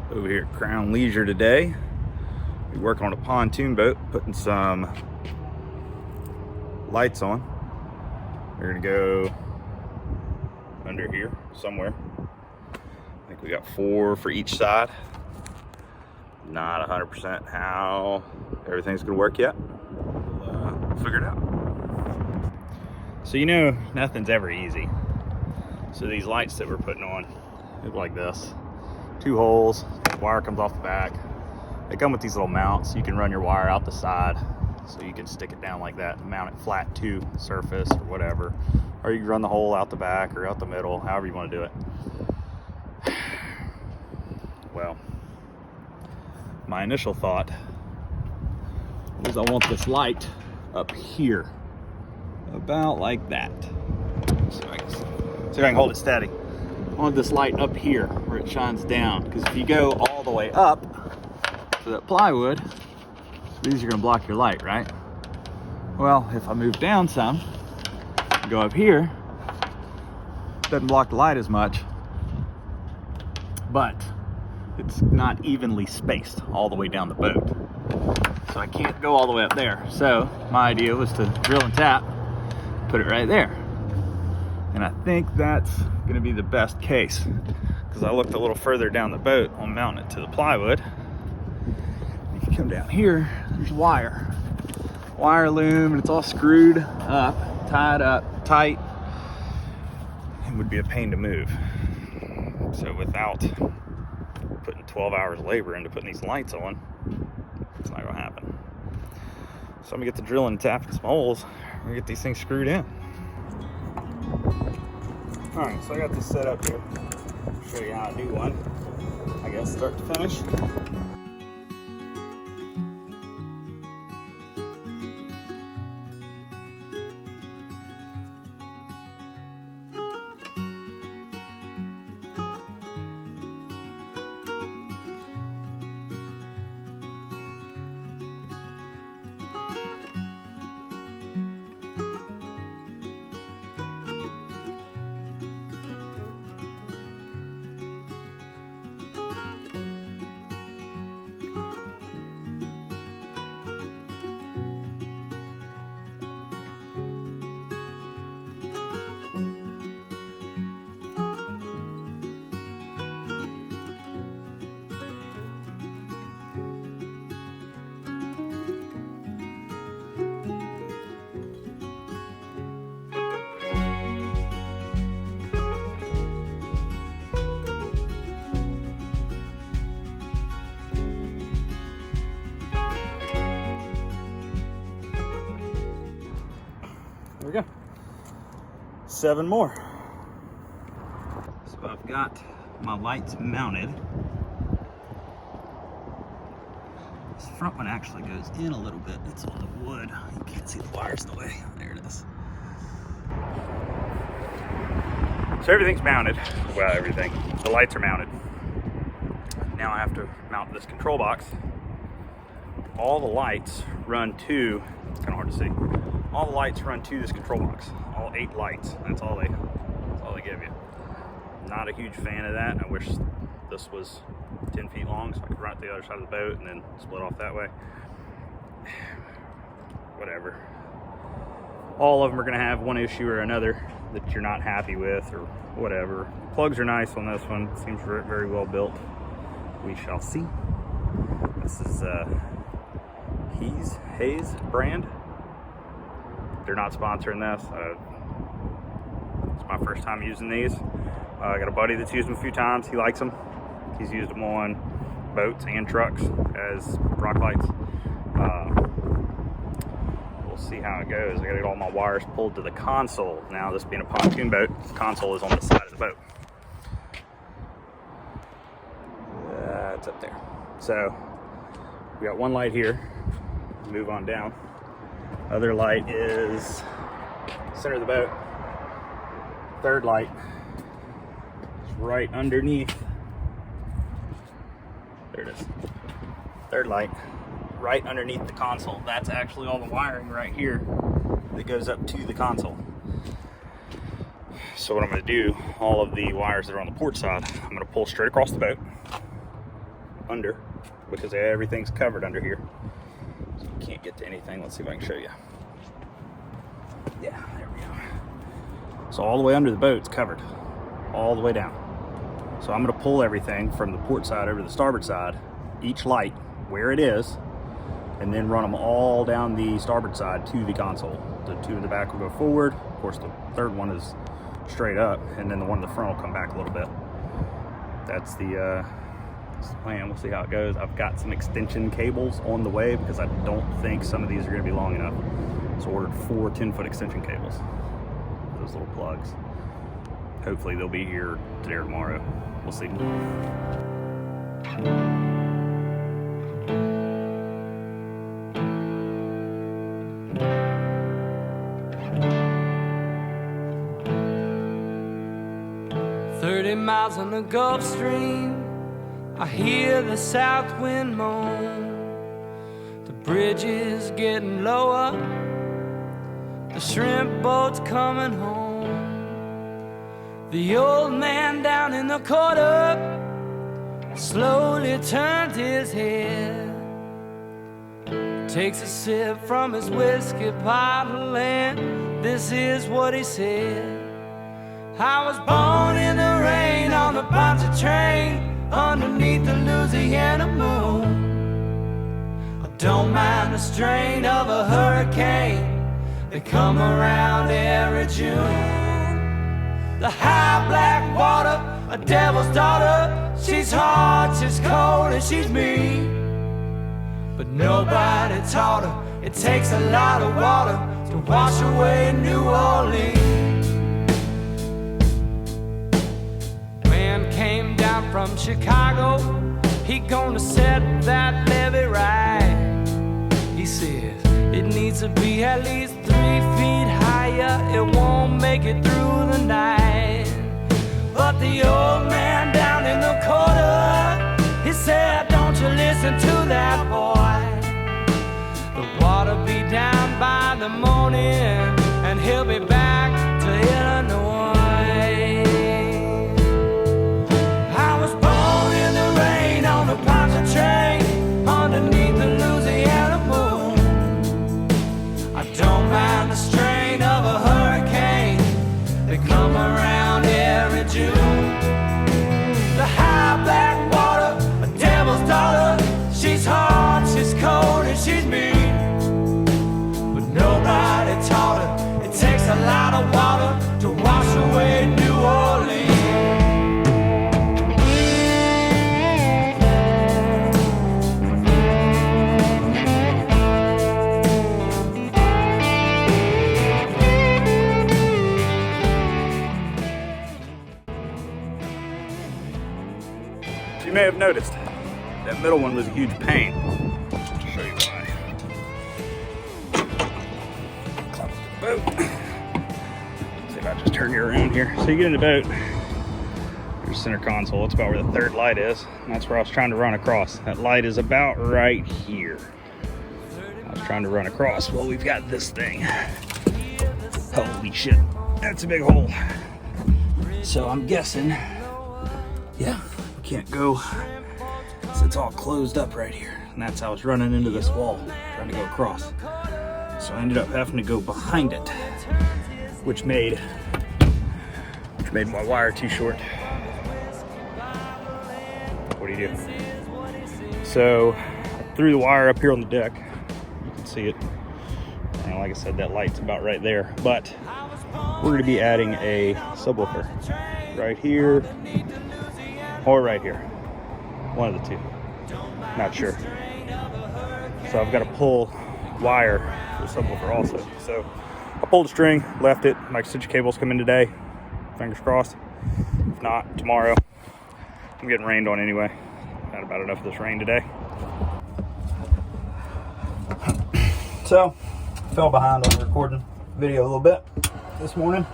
Over here at Crown Leisure today, we work on a pontoon boat, putting some lights on. We're gonna go under here somewhere. I think we got 4 for each side. Not 100% how everything's gonna work yet. We'll figure it out. So nothing's ever easy. So these lights that we're putting on look like this. 2 holes, wire comes off the back. They come with these little mounts. You can run your wire out the side, so you can stick it down like that and mount it flat to surface or whatever. Or you can run the hole out the back or out the middle, however you want to do it. Well, my initial thought was I want this light up here, about like that. See if I can hold it steady. I want this light up here where it shines down, because if you go all the way up to that plywood, these are gonna block your light, right? Well, if I move down some, go up here, it doesn't block the light as much, but it's not evenly spaced all the way down the boat. So I can't go all the way up there. So my idea was to drill and tap, put it right there. And I think that's gonna be the best case, because I looked a little further down the boat on mounting it to the plywood. You can come down here, there's wire loom, and it's all screwed up, tied up tight. It would be a pain to move. So without putting 12 hours of labor into putting these lights on, it's not gonna happen. So I'm gonna get to drilling and tapping some holes. We're gonna get these things screwed in. All right, so I got this set up here. I'll show you how I do one, I guess, start to finish. There we go. 7 more. So I've got my lights mounted. This front one actually goes in a little bit. It's on the wood. You can't see the wires in the way. There it is. So everything's mounted. Well, everything. The lights are mounted. Now I have to mount this control box. All the lights run to, it's kind of hard to see. All the lights run to this control box. All 8 lights. That's all they give you. Not a huge fan of that. I wish this was 10 feet long so I could run it to the other side of the boat and then split off that way. Whatever. All of them are going to have one issue or another that you're not happy with or whatever. Plugs are nice on this one. It seems very well built. We shall see. This is Heise brand. They're not sponsoring this. It's my first time using these. I got a buddy that's used them a few times. He likes them. He's used them on boats and trucks as rock lights. We'll see how it goes. I gotta get all my wires pulled to the console. Now, this being a pontoon boat, the console is on the side of the boat. It's up there. So we got one light here. Move on down. Other light is center of the boat. Third light is right underneath. There it is. Third light right underneath the console. That's actually all the wiring right here that goes up to the console. So what I'm going to do, all of the wires that are on the port side, I'm going to pull straight across the boat. under because everything's covered under here. So you can't get to anything. Let's see if I can show you. Yeah, there we go. So all the way under the boat's covered, all the way down. So I'm gonna pull everything from the port side over to the starboard side, each light where it is, and then run them all down the starboard side to the console. The two in the back will go forward. Of course, the third one is straight up, and then the one in the front will come back a little bit. That's the plan. We'll see how it goes. I've got some extension cables on the way because I don't think some of these are gonna be long enough. So I ordered 4 10-foot extension cables, those little plugs. Hopefully they'll be here today or tomorrow. We'll see. 30 miles on the Gulf Stream, I hear the south wind moan. The bridge is getting lower, the shrimp boat's coming home. The old man down in the corner slowly turns his head, takes a sip from his whiskey bottle, and this is what he said. I was born in the rain on the pontoon train underneath the Louisiana moon. I don't mind the strain of a hurricane, they come around every June. The high black water, a devil's daughter, she's hard, she's cold, and she's mean. But nobody taught her it takes a lot of water to wash away New Orleans. Came down from Chicago, he gonna set that levee right. He says it needs to be at least 3 feet higher, it won't make it through the night. But the old man down in the corner, he said, don't you listen to that boy. The water be down by the morning, and he'll be back to Illinois. Train underneath the Louisiana moon. I don't mind the strain of a hurricane, they come around every June. The high black water, a devil's daughter, she's hard, she's cold, and she's mean. But nobody taught her it takes a lot of water to wash away New Orleans. You may have noticed that middle one was a huge pain. I'll show you why. Climb up the boat. See if I just turn you around here. So you get in the boat, there's center console. It's about where the third light is. And that's where I was trying to run across. That light is about right here. I was trying to run across. Well, we've got this thing. Holy shit, that's a big hole. So I'm guessing, yeah, can't go, so it's all closed up right here, and that's how I was running into this wall trying to go across. So I ended up having to go behind it, which made my wire too short. What do you do? So I threw the wire up here on the deck. You can see it, and like I said, that light's about right there, but we're going to be adding a subwoofer right here or right here, one of the two, not sure. So I've got to pull wire for the subwoofer also. So I pulled the string, left it. My extension cables come in today, fingers crossed. If not, tomorrow. I'm getting rained on anyway. Had about enough of this rain today. So fell behind on recording video a little bit this morning,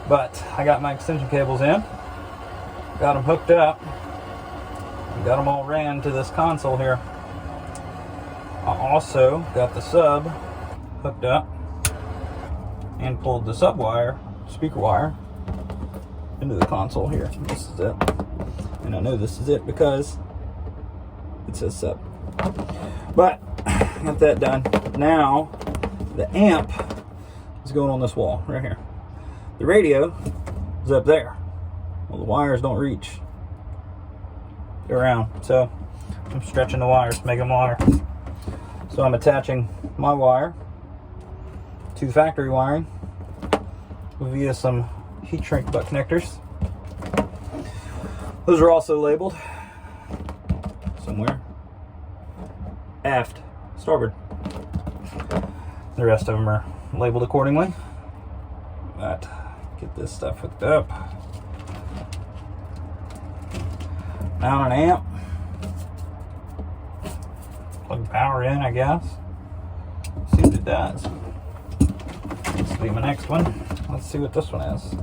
but I got my extension cables in. Got them hooked up, got them all ran to this console here. I also got the sub hooked up and pulled the sub wire, speaker wire, into the console here. This is it. And I know this is it because it says sub. But got that done. Now the amp is going on this wall right here. The radio is up there. Well, the wires don't reach around, so I'm stretching the wires to make them longer. So I'm attaching my wire to the factory wiring via some heat shrink butt connectors. Those are also labeled somewhere. Aft, starboard. The rest of them are labeled accordingly. But get this stuff hooked up. Mount an amp. Plug power in, I guess. See what it does. This will be my next one. Let's see what this one is.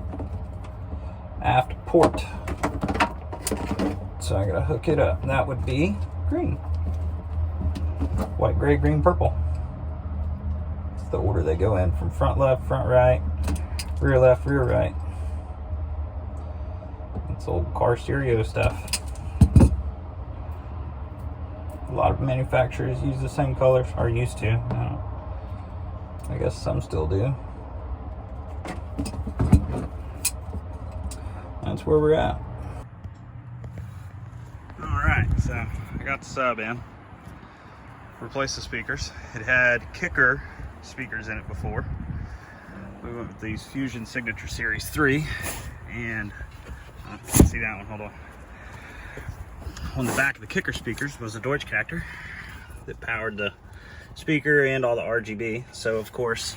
Aft port. So I gotta hook it up. That would be green. White, gray, green, purple. It's the order they go in, from front left, front right, rear left, rear right. It's old car stereo stuff. A lot of manufacturers use the same colors, or used to. I guess some still do. That's where we're at. Alright, so I got the sub in. Replaced the speakers. It had kicker speakers in it before. We went with these Fusion Signature Series 3, and see that one, hold on. On the back of the kicker speakers was a Deutsch connector that powered the speaker and all the RGB. So of course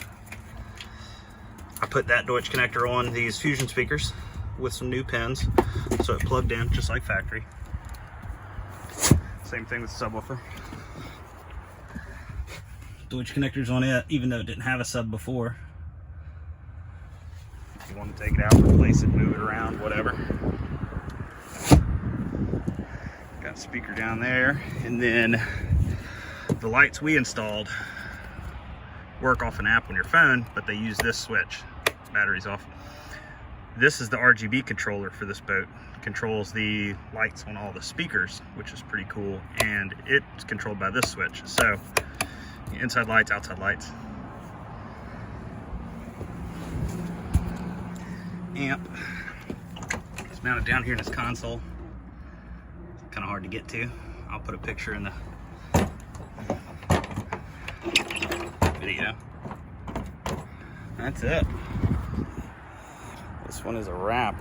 I put that Deutsch connector on these Fusion speakers with some new pins, so it plugged in just like factory. Same thing with the subwoofer. Deutsch connectors on it, even though it didn't have a sub before. If you want to take it out, replace it, move it around, whatever. Got a speaker down there, and then the lights we installed work off an app on your phone, but they use this switch. Battery's off. This is the RGB controller for this boat. It controls the lights on all the speakers, which is pretty cool, and it's controlled by this switch. So inside lights, outside lights. Amp. It's mounted down here in this console. It's kind of hard to get to. I'll put a picture in the video. That's it. This one is a wrap.